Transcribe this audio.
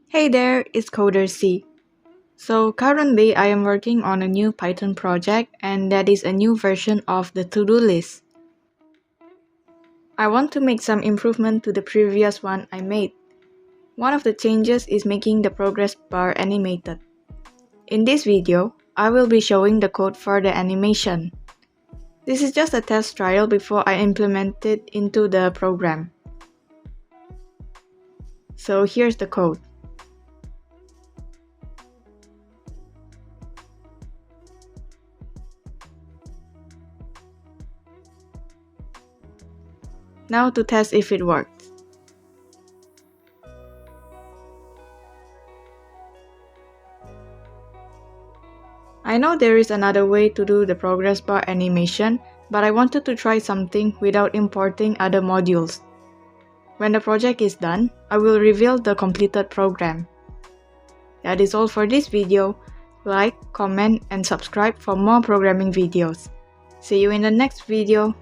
Hey there, it's Coder C. So currently I am working on a new Python project and that is a new version of the to-do list. I want to make some improvement to the previous one I made. One of the changes is making the progress bar animated. In this video, I will be showing the code for the animation. This is just a test trial before I implement it into the program. So here's the code. Now to test if it works. I know there is another way to do the progress bar animation, but I wanted to try something without importing other modules. When the project is done, I will reveal the completed program. That is all for this video. Like, comment, and subscribe for more programming videos. See you in the next video.